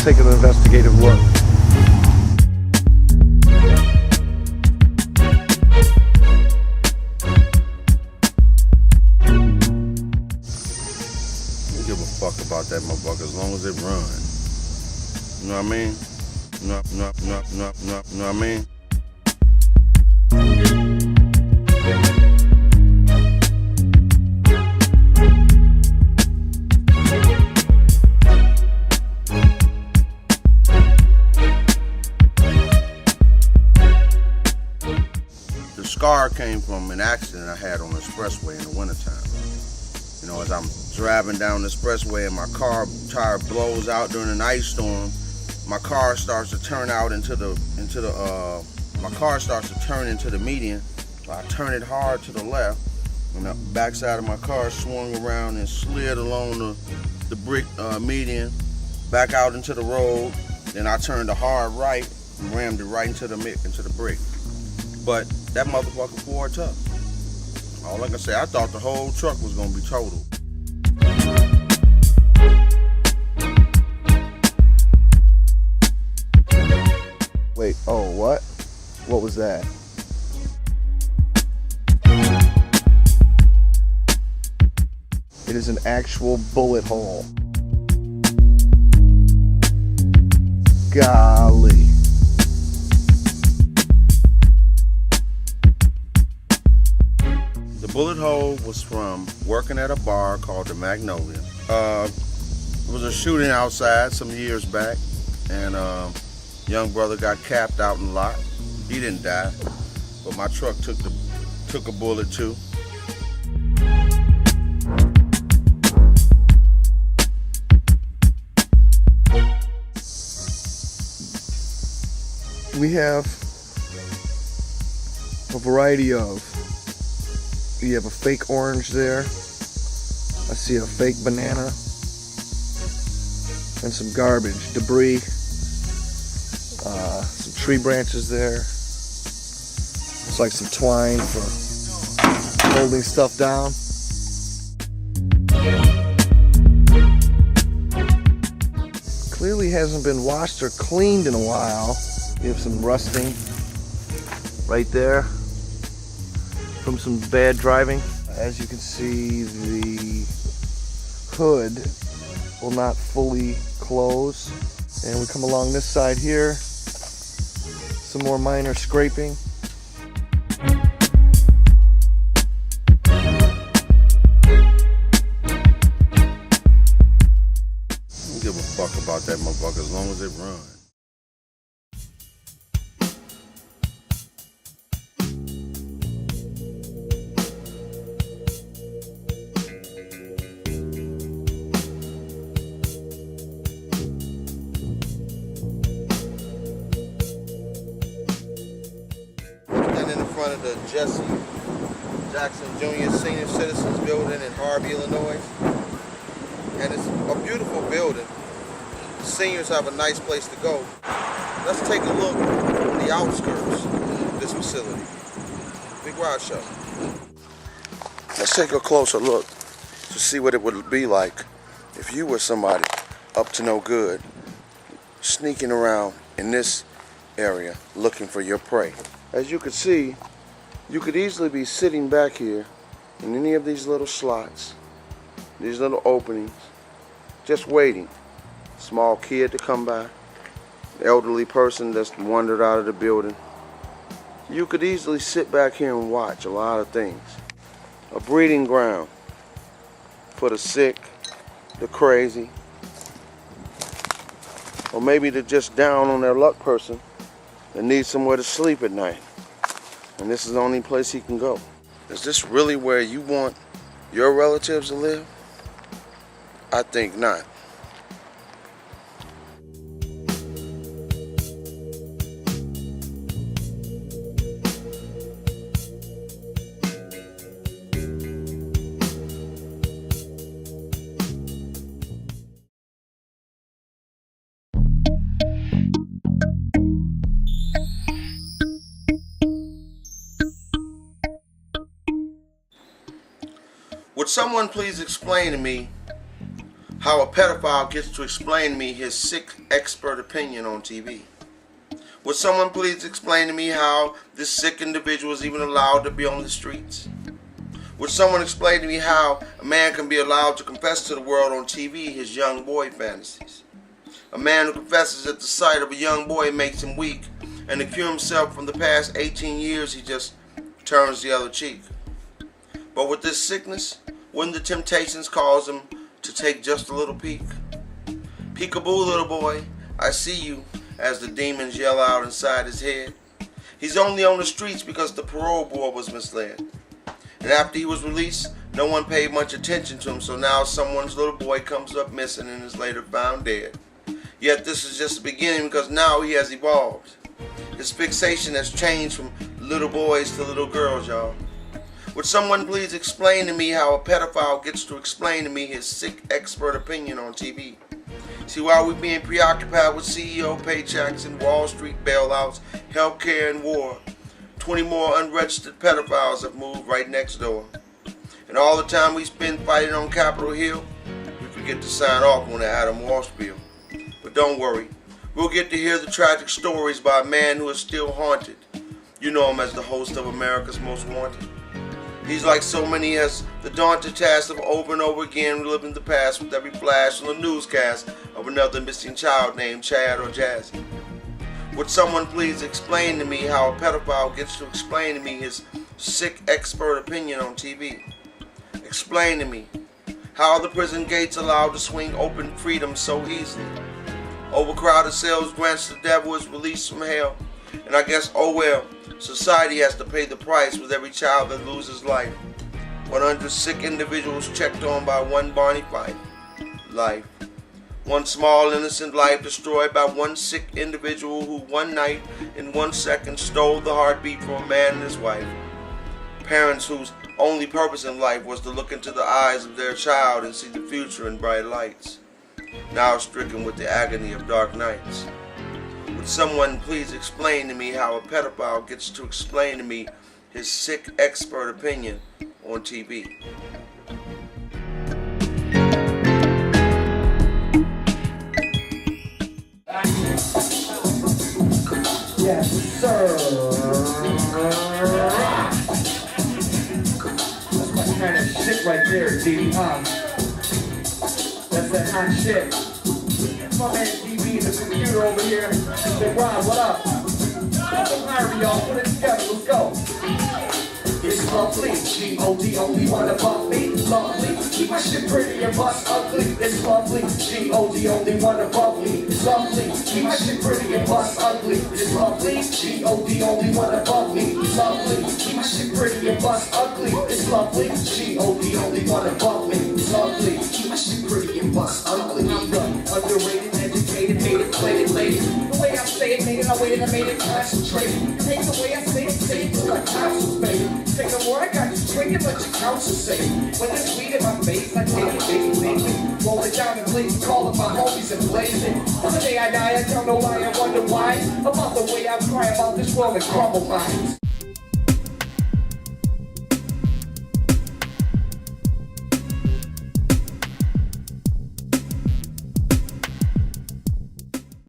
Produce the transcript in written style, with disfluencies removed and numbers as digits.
take an investigative look. Give a fuck about that motherfucker as long as it run. You know what I mean? You know what I mean? The scar came from an accident I had on the expressway in the wintertime. You know, as I'm driving down the expressway and my car tire blows out during an ice storm, my car starts to turn out into the median. So I turn it hard to the left, and the backside of my car swung around and slid along the brick median, back out into the road. Then I turned a hard right and rammed it right into the brick. But that motherfucker poured tough. All I can say, I thought the whole truck was gonna be totaled. Wait, oh, what? What was that? It is an actual bullet hole. Golly. The bullet hole was from working at a bar called the Magnolia. It was a shooting outside some years back, and young brother got capped out in the lot. He didn't die, but my truck took a bullet too. We have a variety of. You have a fake orange there. I see a fake banana. And some garbage, debris. Some tree branches there. Looks like some twine for holding stuff down. Clearly hasn't been washed or cleaned in a while. You have some rusting right there from some bad driving. As you can see, the hood will not fully close. And we come along this side here, some more minor scraping. Don't give a fuck about that motherfucker as long as it runs. Front of the Jesse Jackson Jr. Senior Citizens Building in Harvey, Illinois. And it's a beautiful building. Seniors have a nice place to go. Let's take a look at the outskirts of this facility. Big Rod Show. Let's take a closer look to see what it would be like if you were somebody up to no good, sneaking around in this area looking for your prey. As you can see, you could easily be sitting back here in any of these little slots, these little openings, just waiting. Small kid to come by, elderly person that's wandered out of the building. You could easily sit back here and watch a lot of things. A breeding ground for the sick, the crazy, or maybe the just down on their luck person that needs somewhere to sleep at night. And this is the only place he can go. Is this really where you want your relatives to live? I think not. Would someone please explain to me how a pedophile gets to explain to me his sick expert opinion on TV. Would someone please explain to me how this sick individual is even allowed to be on the streets? Would someone explain to me how a man can be allowed to confess to the world on TV his young boy fantasies? A man who confesses that the sight of a young boy makes him weak, and to cure himself from the past 18 years he just turns the other cheek. But with this sickness, wouldn't the temptations cause him to take just a little peek? Peekaboo, little boy, I see you, as the demons yell out inside his head. He's only on the streets because the parole board was misled. And after he was released, no one paid much attention to him, so now someone's little boy comes up missing and is later found dead. Yet this is just the beginning, because now he has evolved. His fixation has changed from little boys to little girls, y'all. Would someone please explain to me how a pedophile gets to explain to me his sick expert opinion on TV? See, while we're being preoccupied with CEO paychecks and Wall Street bailouts, healthcare and war, 20 more unregistered pedophiles have moved right next door. And all the time we spend fighting on Capitol Hill, we forget to sign off on the Adam Walsh bill. But don't worry, we'll get to hear the tragic stories by a man who is still haunted. You know him as the host of America's Most Wanted. He's like so many, has the daunting task of over and over again reliving the past with every flash on the newscast of another missing child named Chad or Jazzy. Would someone please explain to me how a pedophile gets to explain to me his sick expert opinion on TV? Explain to me how are the prison gates allowed to swing open freedom so easily? Overcrowded cells grants the devil his release from hell, and I guess, oh well, society has to pay the price with every child that loses life. 100 sick individuals checked on by one Barney Fife. Life. One small innocent life destroyed by one sick individual who one night in 1 second stole the heartbeat from a man and his wife. Parents whose only purpose in life was to look into the eyes of their child and see the future in bright lights. Now stricken with the agony of dark nights. Would someone please explain to me how a pedophile gets to explain to me his sick expert opinion on TV? Yes, sir. That's my kind of shit right there, D. That's that hot shit. My man DB, the computer over here. Say, Rob, what up? I'm Harvey, y'all. Put it together. Let's go. It's lovely, G-O-D, only one above me. Lovely, keep my shit pretty and bust ugly. It's lovely, G-O-D, only one above me. It's lovely, keep my shit pretty and bust ugly. It's lovely, G-O-D, only one above me. It's lovely, keep my shit pretty and bust ugly. It's lovely, G-O-D, only one above me. It's lovely, keep my shit pretty and bust ugly. I'm the underrated, educated, made it, played it, lady. The way I say it, made it, I waited, I made it concentrate. You hate the way I say it till I tonsils, baby. Take a word, I got you drinking, let your counsel say. When there's weed in my face, I take it, baby. Roll it down and blaze, call up my homies and blaze it. On the day I die, I don't know why, I wonder why. About the way I cry about this world and crumble minds.